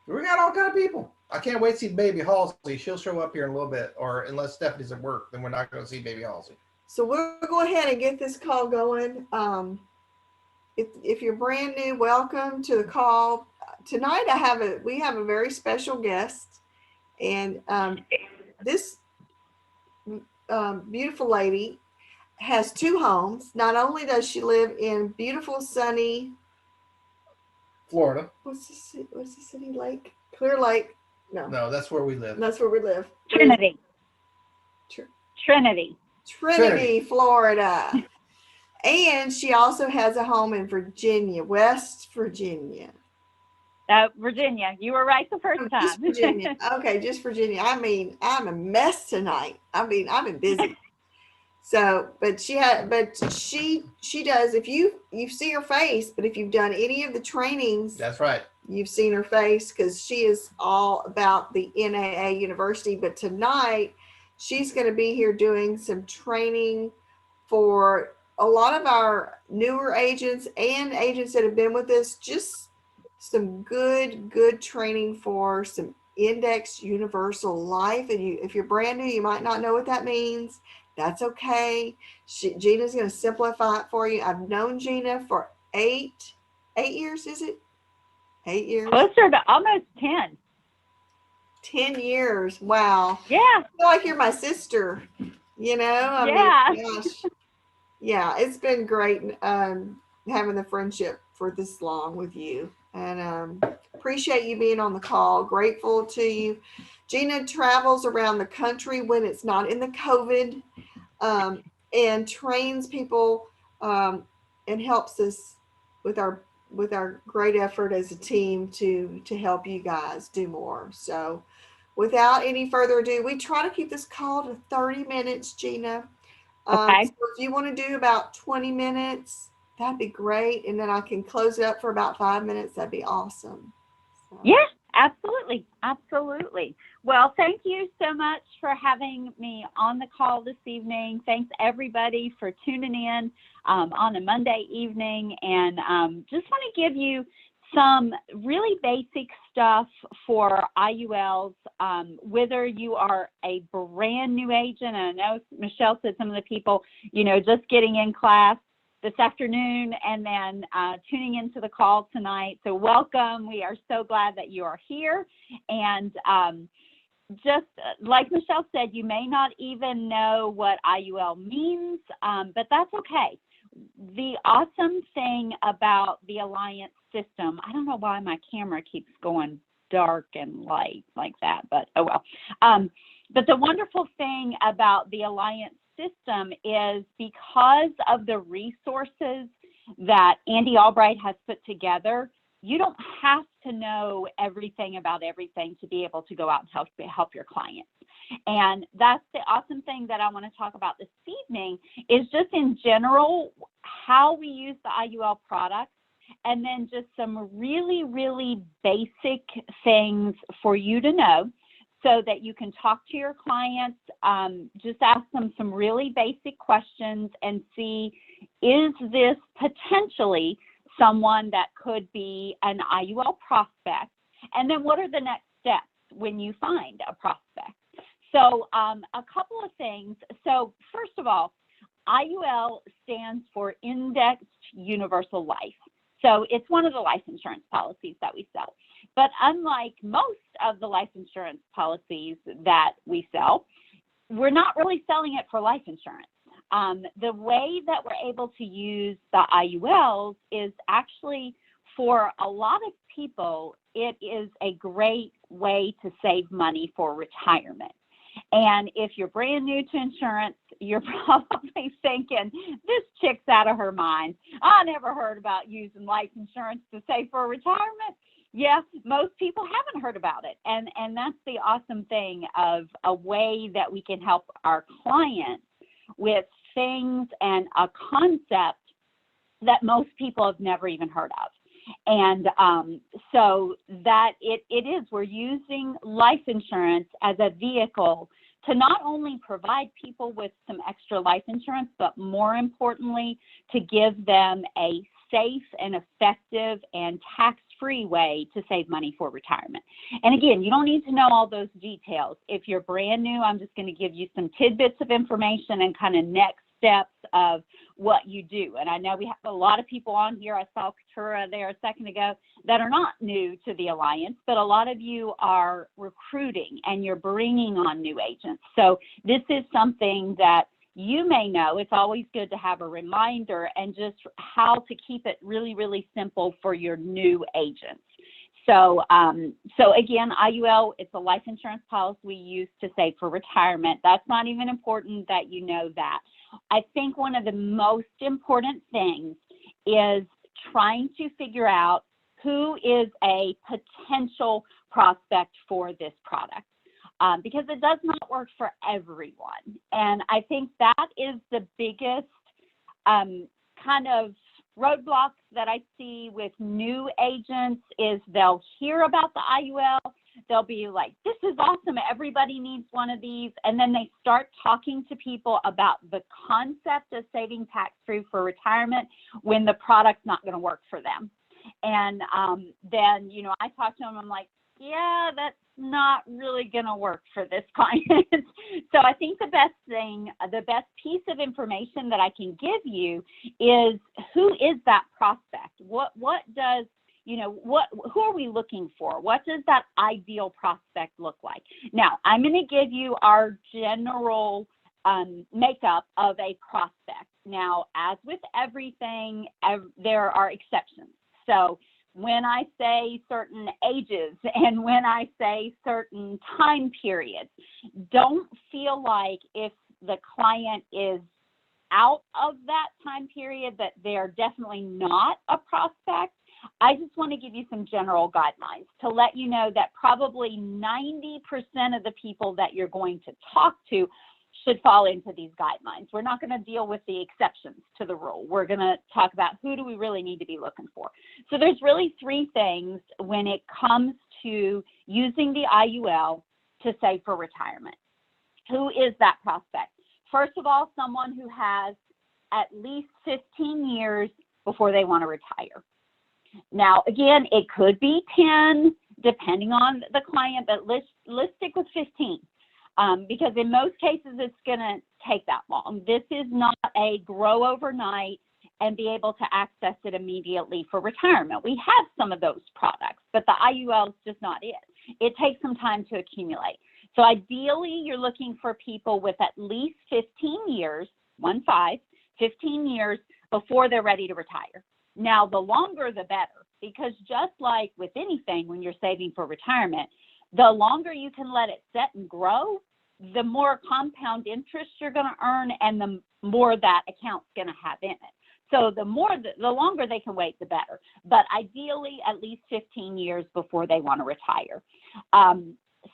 We got all kind of people. I can't wait to see Baby Halsey. She'll show up here in a little bit, or unless Stephanie's at work, then we're not going to see Baby Halsey. So we'll go ahead and get this call going. If you're brand new, welcome to the call. Tonight we have a very special guest, and this beautiful lady has two homes. Not only does she live in beautiful sunny, Florida. What's the city? Lake Clear Lake. No, No, that's where we live. that's where we live. Trinity. Tr- Trinity. Trinity, Florida. And she also has a home in Virginia, West Virginia. Virginia, you were right the first time. Just Virginia. Okay, just Virginia. I mean, I'm a mess tonight. I mean, I've been busy. So, but she does. If you see her face, but if you've done any of the trainings, that's right. You've seen her face because she is all about the NAA University. But tonight, she's going to be here doing some training for a lot of our newer agents and agents that have been with us. Just some good training for some index universal life. And if you're brand new, you might not know what that means. That's okay. Gina's going to simplify it for you. I've known Gina for 8 years, is it? 8 years? Closer to almost 10. 10 years. Wow. Yeah. I feel like you're my sister, I mean, gosh. Yeah, it's been great having the friendship for this long with you. And appreciate you being on the call. Grateful to you. Gina travels around the country when it's not in the COVID, and trains people and helps us with our great effort as a team to help you guys do more. So without any further ado, we try to keep this call to 30 minutes, Gina. Okay. So if you want to do about 20 minutes, that'd be great. And then I can close it up for about 5 minutes. That'd be awesome. So. Yeah, absolutely. Absolutely. Well, thank you so much for having me on the call this evening. Thanks everybody for tuning in on a Monday evening. And just want to give you some really basic stuff for IULs, whether you are a brand new agent. And I know Michelle said some of the people, just getting in class this afternoon and then tuning into the call tonight. So welcome. We are so glad that you are here. And just like Michelle said, you may not even know what IUL means, but that's okay. The awesome thing about the Alliance system, I don't know why my camera keeps going dark and light like that, but oh well. But the wonderful thing about the Alliance system is because of the resources that Andy Albright has put together, you don't have to know everything about everything to be able to go out and help your clients. And that's the awesome thing that I want to talk about this evening is just in general, how we use the IUL product, and then just some really, really basic things for you to know so that you can talk to your clients, just ask them some really basic questions and see, is this potentially someone that could be an IUL prospect? And then what are the next steps when you find a prospect? So a couple of things. So first of all, IUL stands for Indexed Universal Life. So it's one of the life insurance policies that we sell. But unlike most of the life insurance policies that we sell, we're not really selling it for life insurance. The way that we're able to use the IULs is actually for a lot of people, it is a great way to save money for retirement. And if you're brand new to insurance, you're probably thinking, this chick's out of her mind. I never heard about using life insurance to save for retirement. Yeah, most people haven't heard about it. And that's the awesome thing of a way that we can help our clients with things and a concept that most people have never even heard of. And so that it is, we're using life insurance as a vehicle to not only provide people with some extra life insurance, but more importantly, to give them a safe and effective and tax free way to save money for retirement. And again, you don't need to know all those details. If you're brand new, I'm just going to give you some tidbits of information and kind of next steps of what you do. And I know we have a lot of people on here. I saw Katura there a second ago that are not new to the Alliance, but a lot of you are recruiting and you're bringing on new agents. So this is something that you may know. It's always good to have a reminder and just how to keep it really, really simple for your new agents. So, so again, IUL, it's a life insurance policy we use to save for retirement. That's not even important that you know that. I think one of the most important things is trying to figure out who is a potential prospect for this product. Because it does not work for everyone. And I think that is the biggest kind of roadblock that I see with new agents is they'll hear about the IUL. They'll be like, this is awesome. Everybody needs one of these. And then they start talking to people about the concept of saving tax-free for retirement when the product's not going to work for them. And then, you know, I talk to them, I'm like, yeah, that's not really going to work for this client. So I think the best thing, the best piece of information that I can give you is who is that prospect? What does, you know, who are we looking for? What does that ideal prospect look like? Now, I'm going to give you our general makeup of a prospect. Now, as with everything, there are exceptions. So when I say certain ages and when I say certain time periods, don't feel like if the client is out of that time period that they're definitely not a prospect. I just want to give you some general guidelines to let you know that probably 90% of the people that you're going to talk to should fall into these guidelines. We're not going to deal with the exceptions to the rule. We're going to talk about who do we really need to be looking for. So there's really three things when it comes to using the IUL to save for retirement. Who is that prospect? First of all, someone who has at least 15 years before they want to retire. Now, again, it could be 10, depending on the client, but let's stick with 15. Because in most cases, it's going to take that long. This is not a grow overnight and be able to access it immediately for retirement. We have some of those products, but the IUL is just not it. It takes some time to accumulate. So ideally, you're looking for people with at least 15 years, 15 years before they're ready to retire. Now, the longer, the better, because just like with anything, when you're saving for retirement, the longer you can let it set and grow, the more compound interest you're going to earn and the more that account's going to have in it. So the longer they can wait, the better. But ideally, at least 15 years before they want to retire.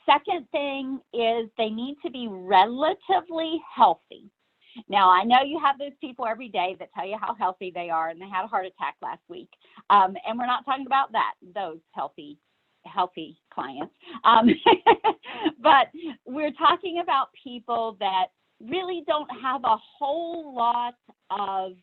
Second thing is they need to be relatively healthy. Now, I know you have those people every day that tell you how healthy they are and they had a heart attack last week. And we're not talking about those healthy clients. But we're talking about people that really don't have a whole lot of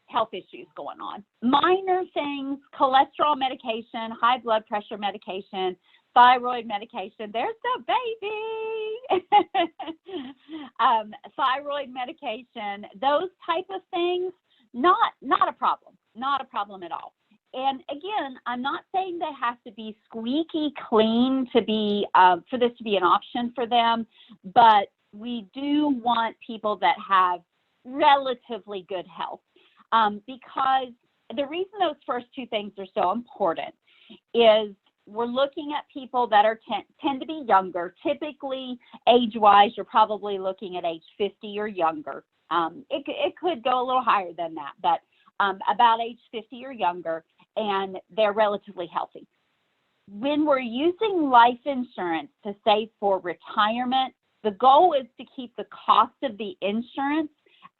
health issues going on. Minor things, cholesterol medication, high blood pressure medication, thyroid medication. There's the baby. Thyroid medication, those type of things, not a problem. Not a problem at all. And again, I'm not saying they have to be squeaky clean to be for this to be an option for them, but we do want people that have relatively good health because the reason those first two things are so important is we're looking at people that are tend to be younger. Typically, age-wise, you're probably looking at age 50 or younger. It could go a little higher than that, but about age 50 or younger, and they're relatively healthy. When we're using life insurance to save for retirement, the goal is to keep the cost of the insurance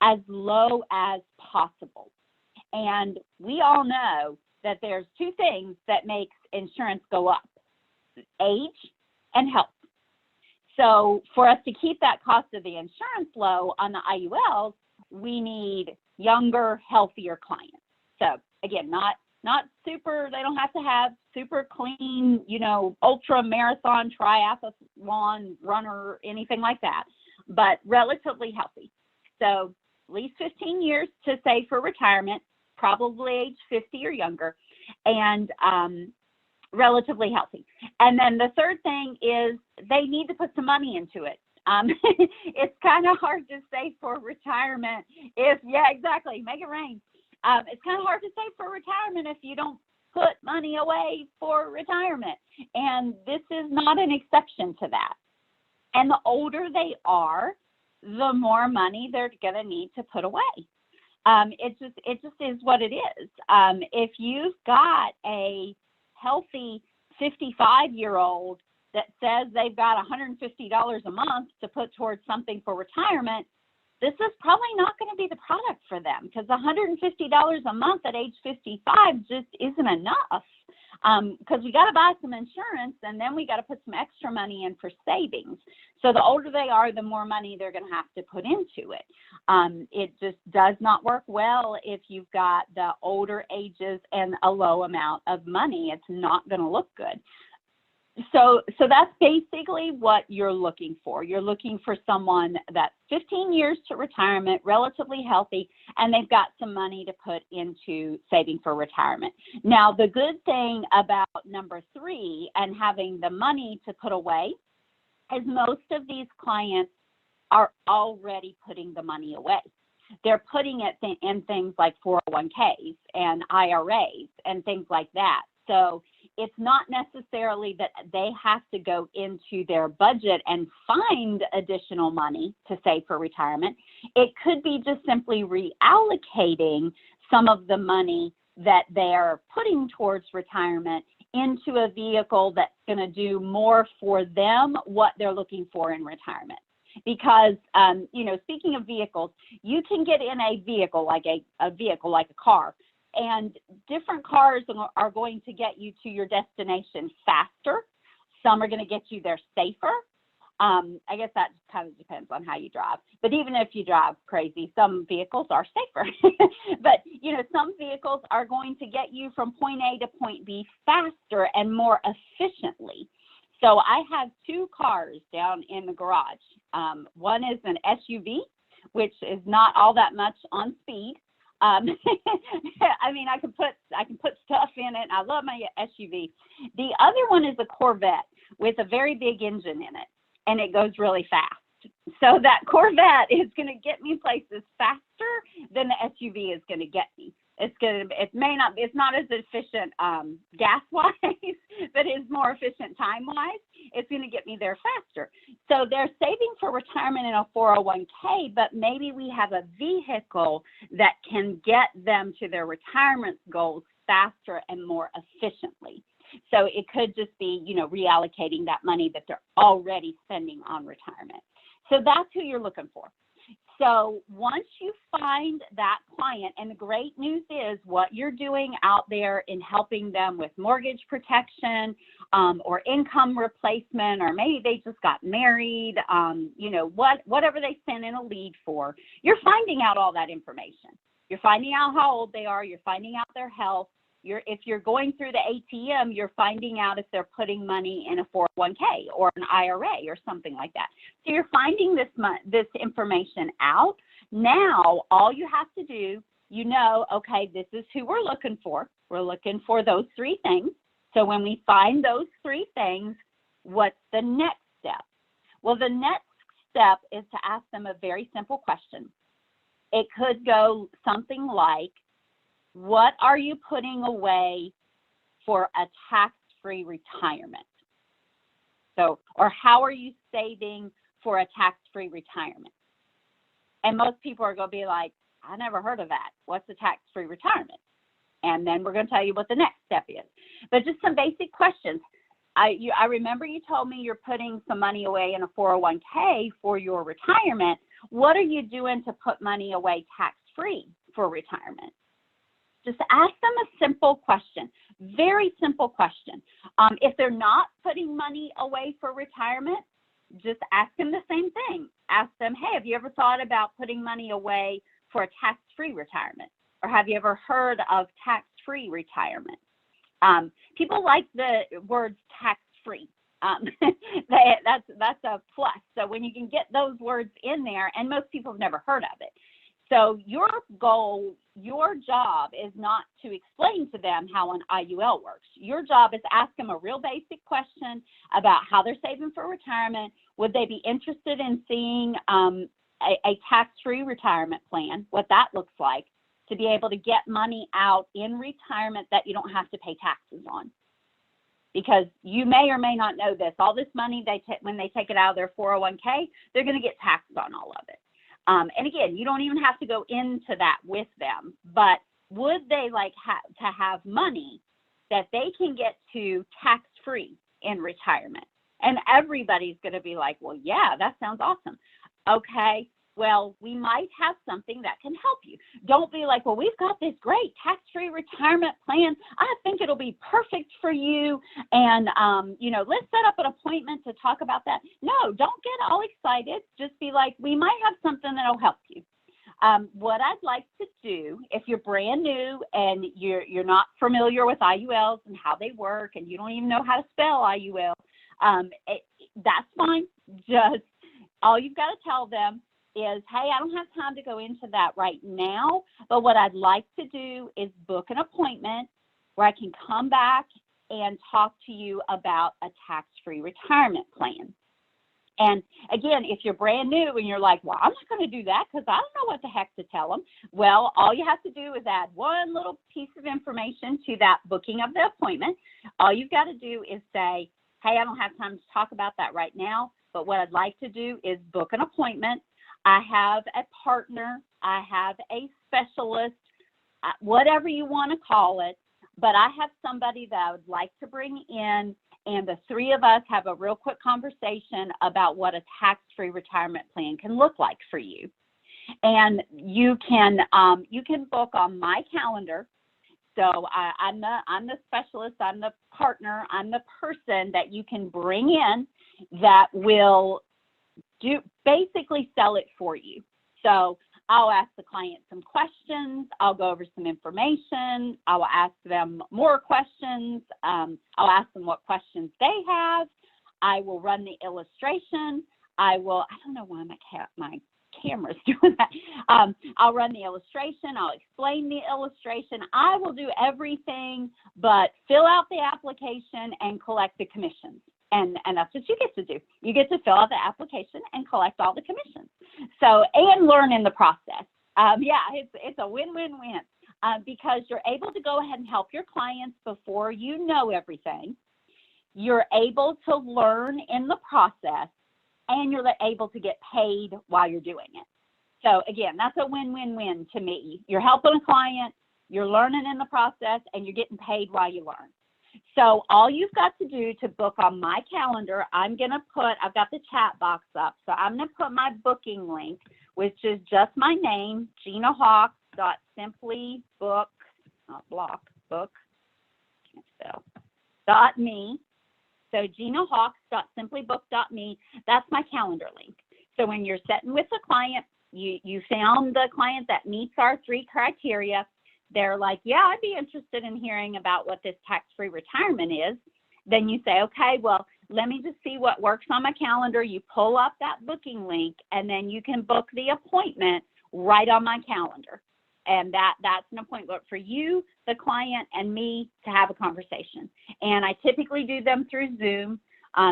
as low as possible. And we all know that there's two things that makes insurance go up: age and health. So for us to keep that cost of the insurance low on the IULs, we need younger, healthier clients. So again, not not super, they don't have to have super clean, ultra marathon, triathlon runner, anything like that, but relatively healthy. So at least 15 years to save for retirement, probably age 50 or younger, and relatively healthy. And then the third thing is they need to put some money into it. It's kind of hard to save for retirement exactly, make it rain. It's kind of hard to save for retirement if you don't put money away for retirement. And this is not an exception to that. And the older they are, the more money they're going to need to put away. It just is what it is. If you've got a healthy 55-year-old that says they've got $150 a month to put towards something for retirement, this is probably not going to be the product for them, because $150 a month at age 55 just isn't enough, because we got to buy some insurance, and then we got to put some extra money in for savings. So the older they are, the more money they're going to have to put into it. It just does not work well if you've got the older ages and a low amount of money. It's not going to look good. So that's basically what you're looking for. You're looking for someone that's 15 years to retirement, relatively healthy, and they've got some money to put into saving for retirement. Now, the good thing about number 3 and having the money to put away is most of these clients are already putting the money away. They're putting it in things like 401ks and IRAs and things like that. So it's not necessarily that they have to go into their budget and find additional money to save for retirement. It could be just simply reallocating some of the money that they're putting towards retirement into a vehicle that's going to do more for them what they're looking for in retirement. Because, speaking of vehicles, you can get in a vehicle like a car, and different cars are going to get you to your destination faster. Some are going to get you there safer. I guess that kind of depends on how you drive. But even if you drive crazy, some vehicles are safer. But, some vehicles are going to get you from point A to point B faster and more efficiently. So I have 2 cars down in the garage. One is an SUV, which is not all that much on speed. I mean, I can put stuff in it. I love my SUV. The other one is a Corvette with a very big engine in it, and it goes really fast. So that Corvette is going to get me places faster than the SUV is going to get me. It's not as efficient gas-wise, but it's more efficient time-wise. It's going to get me there faster. So they're saving for retirement in a 401k, but maybe we have a vehicle that can get them to their retirement goals faster and more efficiently. So it could just be, reallocating that money that they're already spending on retirement. So that's who you're looking for. So once you find that client, and the great news is what you're doing out there in helping them with mortgage protection or income replacement, or maybe they just got married, whatever they sent in a lead for, you're finding out all that information. You're finding out how old they are. You're finding out their health. If you're going through the ATM, you're finding out if they're putting money in a 401k or an IRA or something like that. So you're finding this information out. Now, all you have to do, okay, this is who we're looking for. We're looking for those 3 things. So when we find those 3 things, what's the next step? Well, the next step is to ask them a very simple question. It could go something like, what are you putting away for a tax-free retirement? So, or how are you saving for a tax-free retirement? And most people are going to be like, I never heard of that. What's a tax-free retirement? And then we're going to tell you what the next step is. But just some basic questions. I remember you told me you're putting some money away in a 401k for your retirement. What are you doing to put money away tax-free for retirement? Just ask them a simple question, very simple question. If they're not putting money away for retirement, just ask them the same thing. Ask them, hey, have you ever thought about putting money away for a tax-free retirement? or have you ever heard of tax-free retirement? People like the words tax-free. That's a plus. So when you can get those words in there, and most people have never heard of it. So your goal, your job is not to explain to them how an IUL works. Your job is to ask them a real basic question about how they're saving for retirement. Would they be interested in seeing a tax-free retirement plan, what that looks like, to be able to get money out in retirement that you don't have to pay taxes on? Because you may or may not know this, all this money when they take it out of their 401k, they're going to get taxed on all of it. And again, you don't even have to go into that with them, but would they like to have money that they can get to tax-free in retirement? And everybody's going to be like, well, yeah, that sounds awesome. Okay, well, we might have something that can help you. Don't be like, well, we've got this great tax-free retirement plan. I think it'll be perfect for you. And, let's set up an appointment to talk about that. No, don't get all excited. Just be like, we might have something that'll help you. What I'd like to do, if you're brand new and you're not familiar with IULs and how they work, and you don't even know how to spell IUL, that's fine. Just all you've got to tell them is, hey, I don't have time to go into that right now, but what I'd like to do is book an appointment where I can come back and talk to you about a tax-free retirement plan. And again, if you're brand new and you're like, well, I'm not going to do that because I don't know what the heck to tell them. Well, all you have to do is add one little piece of information to that booking of the appointment. All you've got to do is say, hey, I don't have time to talk about that right now, but what I'd like to do is book an appointment. I have a partner, I have a specialist, whatever you want to call it, but I have somebody that I would like to bring in, and the three of us have a real quick conversation about what a tax-free retirement plan can look like for you. And you can book on my calendar. So I'm the specialist, I'm the partner, I'm the person that you can bring in that will basically sell it for you. So I'll ask the client some questions. I'll go over some information. I will ask them more questions. I'll ask them what questions they have. I will run the illustration. I don't know why my camera's doing that. I'll run the illustration. I'll explain the illustration. I will do everything but fill out the application and collect the commissions. And that's what you get to do. You get to fill out the application and collect all the commissions. So, and learn in the process. It's a win-win-win because you're able to go ahead and help your clients before you know everything. You're able to learn in the process, and you're able to get paid while you're doing it. So again, that's a win-win-win to me. You're helping a client, you're learning in the process, and you're getting paid while you learn. So all you've got to do to book on my calendar, I've got the chat box up. So I'm going to put my booking link, which is just my name, GinaHawks.simplybook.me. So GinaHawks.simplybook.me, that's my calendar link. So when you're sitting with a client, you found the client that meets our 3 criteria. They're like, yeah, I'd be interested in hearing about what this tax-free retirement is. Then you say, okay, well, let me just see what works on my calendar. You pull up that booking link, and then you can book the appointment right on my calendar. And that's an appointment for you, the client, and me to have a conversation. And I typically do them through Zoom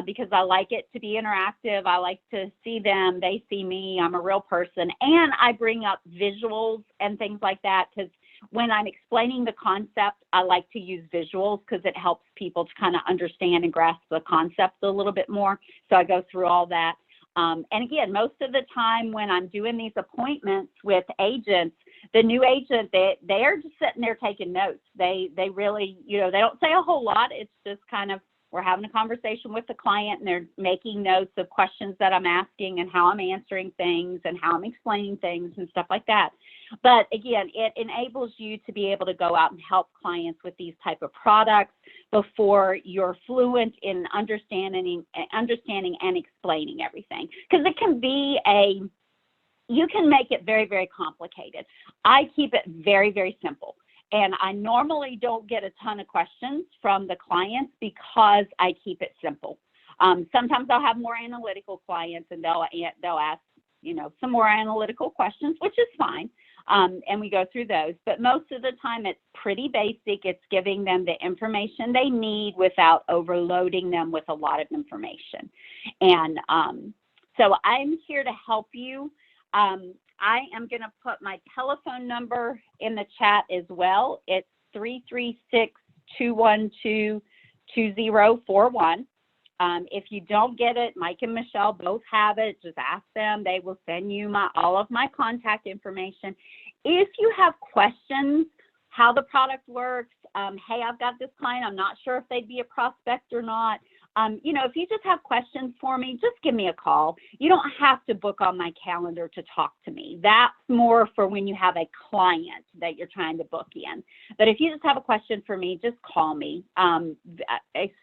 because I like it to be interactive. I like to see them. They see me. I'm a real person. And I bring up visuals and things like that because when I'm explaining the concept, I like to use visuals because it helps people to kind of understand and grasp the concept a little bit more. So I go through all that. And again, most of the time when I'm doing these appointments with agents, the new agent, they're just sitting there taking notes. They really, they don't say a whole lot. It's just kind of, we're having a conversation with the client and they're making notes of questions that I'm asking and how I'm answering things and how I'm explaining things and stuff like that. But again, it enables you to be able to go out and help clients with these type of products before you're fluent in understanding and explaining everything. Because it can be you can make it very, very complicated. I keep it very, very simple. And I normally don't get a ton of questions from the clients because I keep it simple. Sometimes I'll have more analytical clients and they'll ask, some more analytical questions, which is fine. And we go through those. But most of the time it's pretty basic. It's giving them the information they need without overloading them with a lot of information. And so I'm here to help you. I am going to put my telephone number in the chat as well. It's 336-212-2041. If you don't get it, Mike and Michelle both have it. Just ask them. They will send you all of my contact information. If you have questions, how the product works, hey, I've got this client, I'm not sure if they'd be a prospect or not. If you just have questions for me, just give me a call. You don't have to book on my calendar to talk to me. That's more for when you have a client that you're trying to book in. But if you just have a question for me, just call me. I'm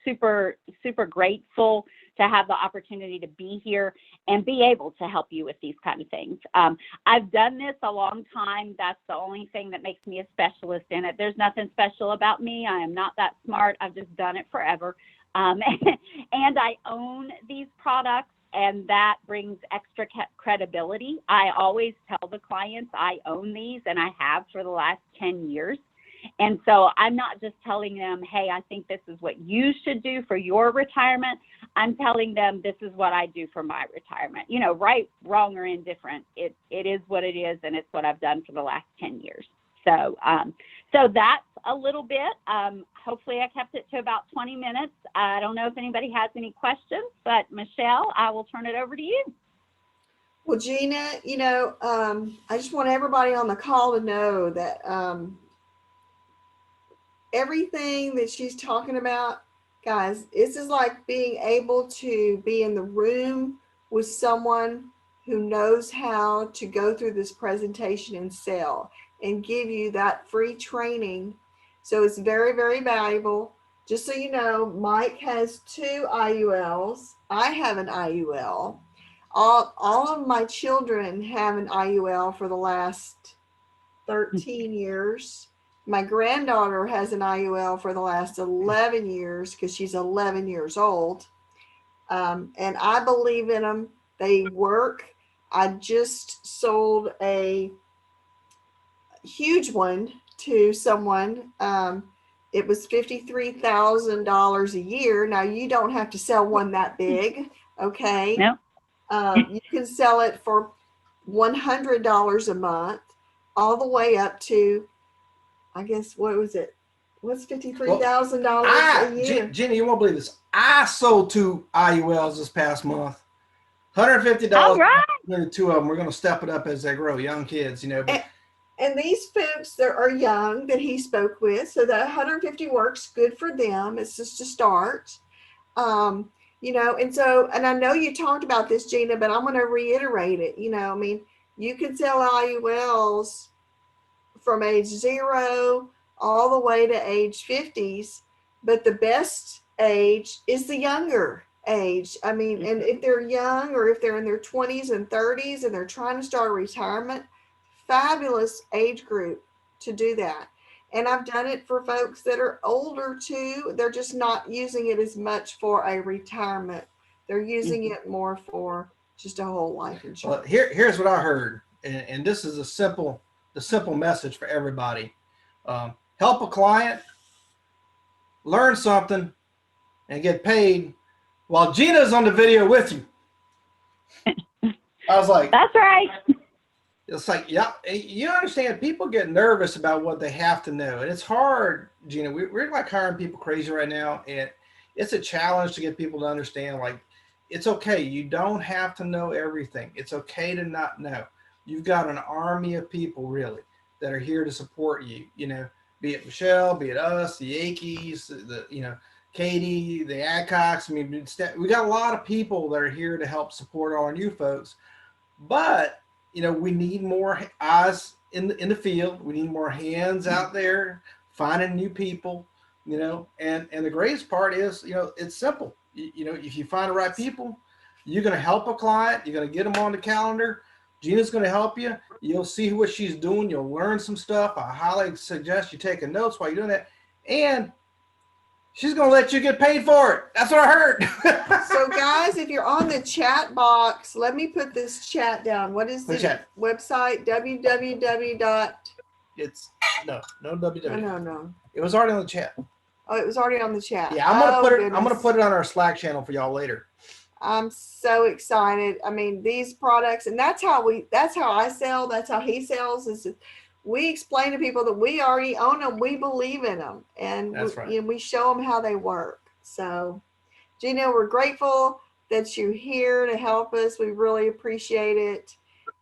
super, super grateful to have the opportunity to be here and be able to help you with these kind of things. I've done this a long time. That's the only thing that makes me a specialist in it. There's nothing special about me. I am not that smart. I've just done it forever. And I own these products, and that brings extra credibility. I always tell the clients I own these, and I have for the last 10 years. And so I'm not just telling them, hey, I think this is what you should do for your retirement. I'm telling them this is what I do for my retirement. Right, wrong, or indifferent. It is what it is, and it's what I've done for the last 10 years. So that's a little bit. Hopefully I kept it to about 20 minutes. I don't know if anybody has any questions, but Michelle, I will turn it over to you. Well, Gina, I just want everybody on the call to know that everything that she's talking about, guys, this is like being able to be in the room with someone who knows how to go through this presentation and sell and give you that free training. So it's very, very valuable. Just so you know, Mike has 2 IULs. I have an IUL. All of my children have an IUL for the last 13 years. My granddaughter has an IUL for the last 11 years because she's 11 years old. And I believe in them. They work. I just sold a huge one to someone. It was $53,000 a year. Now you don't have to sell one that big, okay? No. You can sell it for $100 a month, all the way up to, I guess, what was it? What's $53,000 a year? Gina, you won't believe this. I sold 2 IULs this past month. $150. All right. 2 of them. We're going to step it up as they grow. Young kids, But, and these folks that are young that he spoke with, so that 150 works good for them. It's just a start. And I know you talked about this, Gina, but I'm going to reiterate it. You can sell IULs from age 0 all the way to age 50s, but the best age is the younger age. And if they're young or if they're in their 20s and 30s and they're trying to start retirement, fabulous age group to do that. And I've done it for folks that are older too. They're just not using it as much for a retirement. They're using it more for just a whole life insurance. Well, here's what I heard, and this is the simple message for everybody. Help a client, learn something, and get paid while Gina's on the video with you. I was like, that's right. It's like, yeah, you understand, people get nervous about what they have to know. And it's hard, Gina. We're like hiring people crazy right now. And it's a challenge to get people to understand, like, it's okay. You don't have to know everything. It's okay to not know. You've got an army of people, really, that are here to support you, be it Michelle, be it us, the Yankees, Katie, the Adcocks. We got a lot of people that are here to help support all our new folks. But we need more eyes in the field. We need more hands out there finding new people, and the greatest part is, it's simple. If you find the right people, you're going to help a client, you're going to get them on the calendar. Gina's going to help you. You'll see what she's doing. You'll learn some stuff. I highly suggest you taking notes while you're doing that. And she's going to let you get paid for it. That's what I heard. So, guys, if you're on the chat box, let me put this chat down. What is the website? www. It's no www. No. It was already on the chat. Oh, it was already on the chat. Yeah, I'm gonna put it. I'm gonna put it on our Slack channel for y'all later. I'm so excited. I mean, these products, and that's how I sell. That's how he sells. Is we explain to people that we already own them. We believe in them, and that's right. we show them how they work. So, Gina, we're grateful that you're here to help us. We really appreciate it.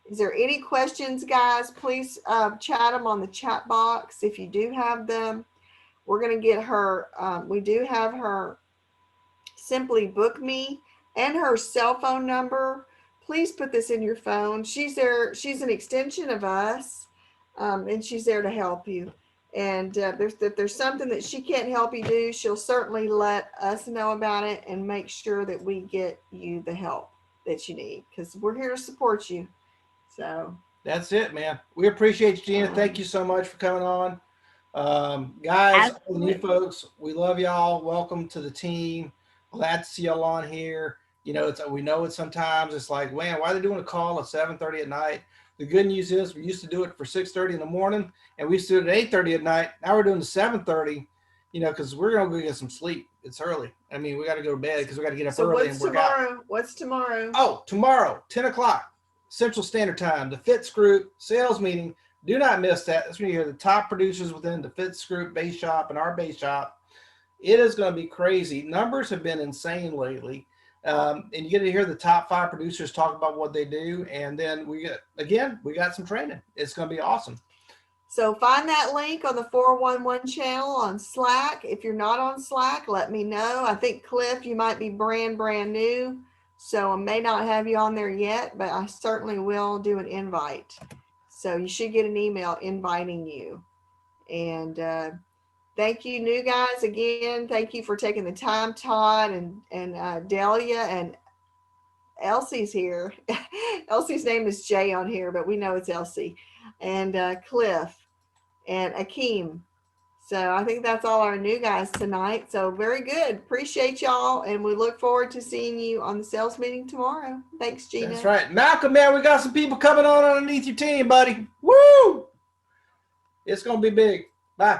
Is there any questions, guys? Please chat them on the chat box if you do have them. We're going to get her. We do have her Simply Book Me and her cell phone number. Please put this in your phone. She's there. She's an extension of us, and she's there to help you. And if there's something that she can't help you do, she'll certainly let us know about it and make sure that we get you the help that you need, because we're here to support you. So that's it, man. We appreciate you, Gina. Thank you so much for coming on. Guys, all new folks, we love y'all. Welcome to the team. Glad to see y'all on here. You know, we know it sometimes. It's like, man, why are they doing a call at 7:30 at night? The good news is we used to do it for 6:30 in the morning, and we used to do it at 8:30 at night. Now we're doing the 7:30, you know, because we're going to go get some sleep. It's early. I mean, we got to go to bed because we got to get up early and work out. What's tomorrow? Oh, tomorrow, 10 o'clock. Central Standard Time, the Fitz Group sales meeting. Do not miss that. That's when you hear the top producers within the Fitz Group base shop and our base shop. It is going to be crazy. Numbers have been insane lately. And you get to hear the top 5 producers talk about what they do. And then we got some training. It's going to be awesome. So find that link on the 411 channel on Slack. If you're not on Slack, let me know. I think, Cliff, you might be brand new. So I may not have you on there yet, but I certainly will do an invite. So you should get an email inviting you. And thank you, new guys. Again, thank you for taking the time, Todd and Delia, and Elsie's here. Elsie's name is Jay on here, but we know it's Elsie. And Cliff and Akeem. So I think that's all our new guys tonight. So very good. Appreciate y'all. And we look forward to seeing you on the sales meeting tomorrow. Thanks, Gina. That's right. Malcolm, man, we got some people coming on underneath your team, buddy. Woo! It's going to be big. Bye.